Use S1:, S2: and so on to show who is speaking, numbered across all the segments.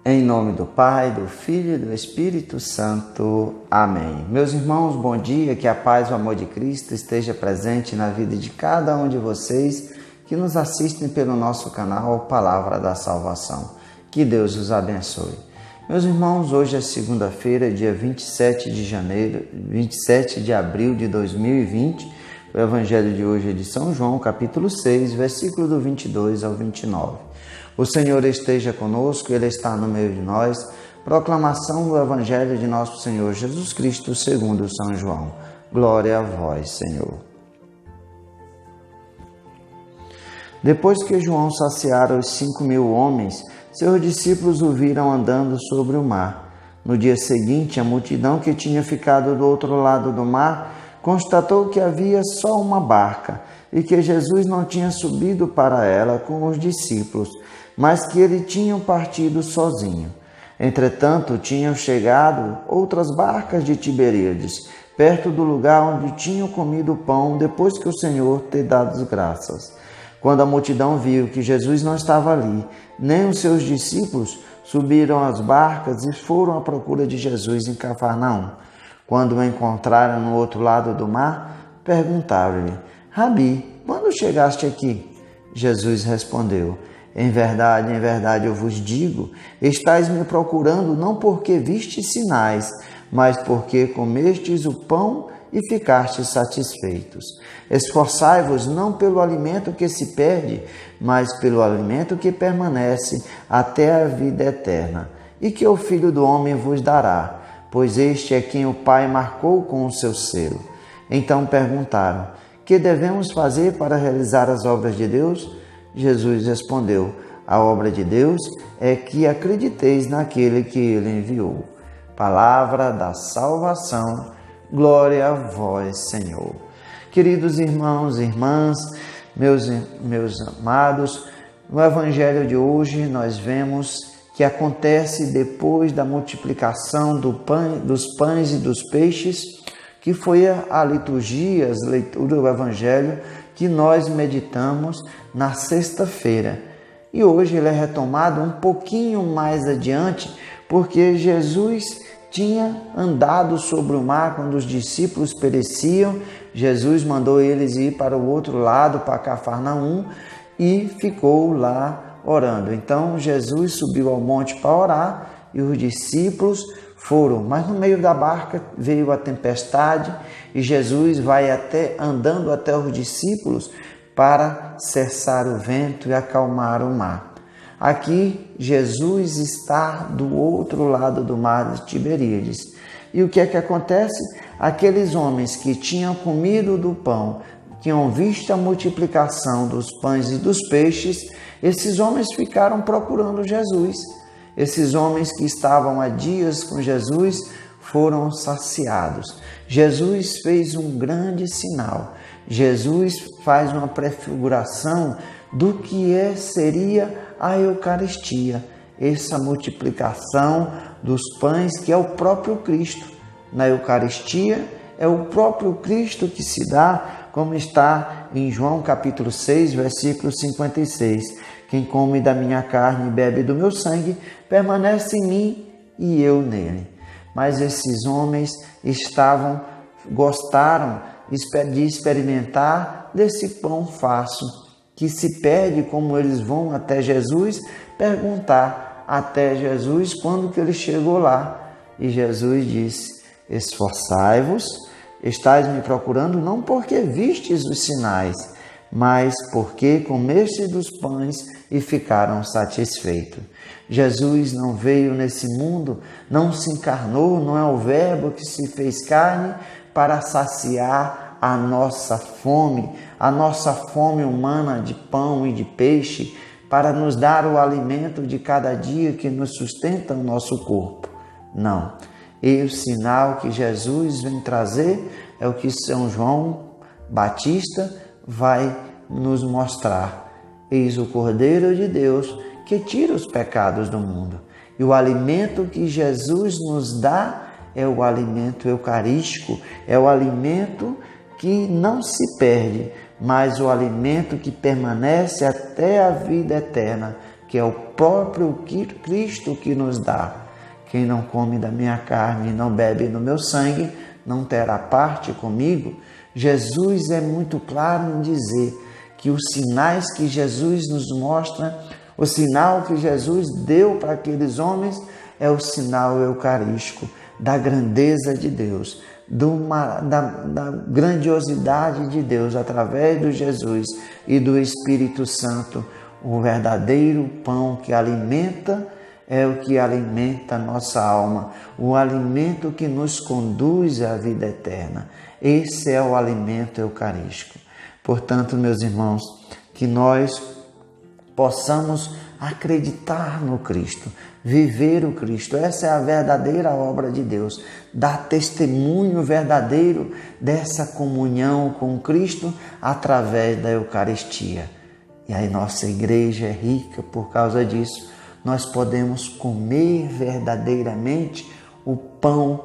S1: Em nome do Pai, do Filho e do Espírito Santo. Amém. Meus irmãos, bom dia, que a paz e o amor de Cristo esteja presente na vida de cada um de vocês que nos assistem pelo nosso canal Palavra da Salvação. Que Deus os abençoe. Meus irmãos, hoje é segunda-feira, dia 27 de abril de 2020. O Evangelho de hoje é de São João, capítulo 6, versículo do 22 ao 29. O Senhor esteja conosco, Ele está no meio de nós. Proclamação do Evangelho de nosso Senhor Jesus Cristo, segundo São João. Glória a vós, Senhor. Depois que João saciara os 5.000 homens, seus discípulos o viram andando sobre o mar. No dia seguinte, a multidão que tinha ficado do outro lado do mar constatou que havia só uma barca e que Jesus não tinha subido para ela com os discípulos, mas que ele tinha partido sozinho. Entretanto, tinham chegado outras barcas de Tiberíades, perto do lugar onde tinham comido o pão depois que o Senhor ter dado as graças. Quando a multidão viu que Jesus não estava ali, nem os seus discípulos, subiram às barcas e foram à procura de Jesus em Cafarnaum. Quando o encontraram no outro lado do mar, perguntaram-lhe: Rabi, quando chegaste aqui? Jesus respondeu: em verdade, eu vos digo, estais me procurando não porque vistes sinais, mas porque comestes o pão e ficastes satisfeitos. Esforçai-vos não pelo alimento que se perde, mas pelo alimento que permanece até a vida eterna, e que o Filho do Homem vos dará, pois este é quem o Pai marcou com o seu selo. Então perguntaram: que devemos fazer para realizar as obras de Deus? Jesus respondeu: a obra de Deus é que acrediteis naquele que Ele enviou. Palavra da salvação, glória a vós, Senhor. Queridos irmãos e irmãs, meus amados, no Evangelho de hoje nós vemos que acontece depois da multiplicação dos pães e dos peixes, que foi a liturgia, a leitura do Evangelho que nós meditamos na sexta-feira. E hoje ele é retomado um pouquinho mais adiante, porque Jesus tinha andado sobre o mar quando os discípulos pereciam. Jesus mandou eles ir para o outro lado, para Cafarnaum, e ficou lá orando. Então Jesus subiu ao monte para orar e os discípulos foram, mas no meio da barca veio a tempestade e Jesus vai andando até os discípulos para cessar o vento e acalmar o mar. Aqui Jesus está do outro lado do mar de Tiberíades. E o que é que acontece? Aqueles homens que tinham comido do pão, que tinham visto a multiplicação dos pães e dos peixes, esses homens ficaram procurando Jesus. Esses homens que estavam há dias com Jesus foram saciados. Jesus fez um grande sinal. Jesus faz uma prefiguração do que seria a Eucaristia, essa multiplicação dos pães que é o próprio Cristo. Na Eucaristia é o próprio Cristo que se dá, como está em João capítulo 6, versículo 56. Quem come da minha carne e bebe do meu sangue, permanece em mim e eu nele. Mas esses homens gostaram de experimentar desse pão fácil, que se pede, como eles vão até Jesus, perguntar até Jesus quando que ele chegou lá. E Jesus disse: esforçai-vos, estais me procurando não porque vistes os sinais, mas porque comestes dos pães e ficaram satisfeitos. Jesus não veio nesse mundo, não se encarnou, não é o Verbo que se fez carne para saciar a nossa fome humana de pão e de peixe, para nos dar o alimento de cada dia que nos sustenta o nosso corpo. Não. E o sinal que Jesus vem trazer é o que São João Batista vai nos mostrar. Eis o Cordeiro de Deus que tira os pecados do mundo. E o alimento que Jesus nos dá é o alimento eucarístico, é o alimento que não se perde, mas o alimento que permanece até a vida eterna, que é o próprio Cristo que nos dá. Quem não come da minha carne e não bebe no meu sangue, não terá parte comigo. Jesus é muito claro em dizer que os sinais que Jesus nos mostra, o sinal que Jesus deu para aqueles homens é o sinal eucarístico da grandeza de Deus, da grandiosidade de Deus através de Jesus e do Espírito Santo. O verdadeiro pão que alimenta é o que alimenta a nossa alma, o alimento que nos conduz à vida eterna. Esse é o alimento eucarístico. Portanto, meus irmãos, que nós possamos acreditar no Cristo, viver o Cristo. Essa é a verdadeira obra de Deus. Dar testemunho verdadeiro dessa comunhão com Cristo através da Eucaristia. E aí nossa igreja é rica por causa disso. Nós podemos comer verdadeiramente o pão,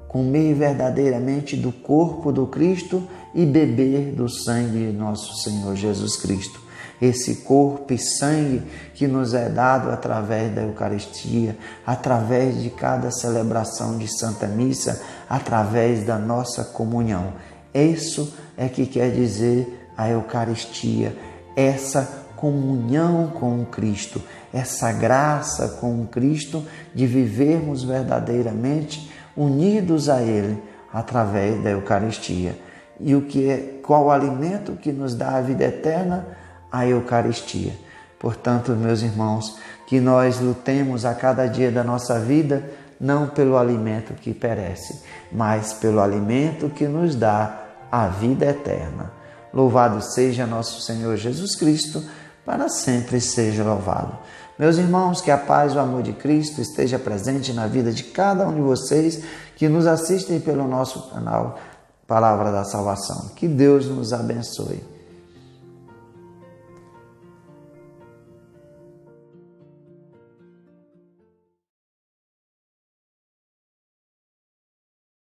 S1: comer verdadeiramente do corpo do Cristo e beber do sangue de nosso Senhor Jesus Cristo. Esse corpo e sangue que nos é dado através da Eucaristia, através de cada celebração de Santa Missa, através da nossa comunhão. Isso é que quer dizer a Eucaristia, essa comunhão com o Cristo, essa graça com o Cristo de vivermos verdadeiramente unidos a Ele através da Eucaristia. E qual o alimento que nos dá a vida eterna? A Eucaristia. Portanto, meus irmãos, que nós lutemos a cada dia da nossa vida, não pelo alimento que perece, mas pelo alimento que nos dá a vida eterna. Louvado seja nosso Senhor Jesus Cristo, para sempre seja louvado. Meus irmãos, que a paz e o amor de Cristo esteja presente na vida de cada um de vocês que nos assistem pelo nosso canal Palavra da Salvação. Que Deus nos abençoe.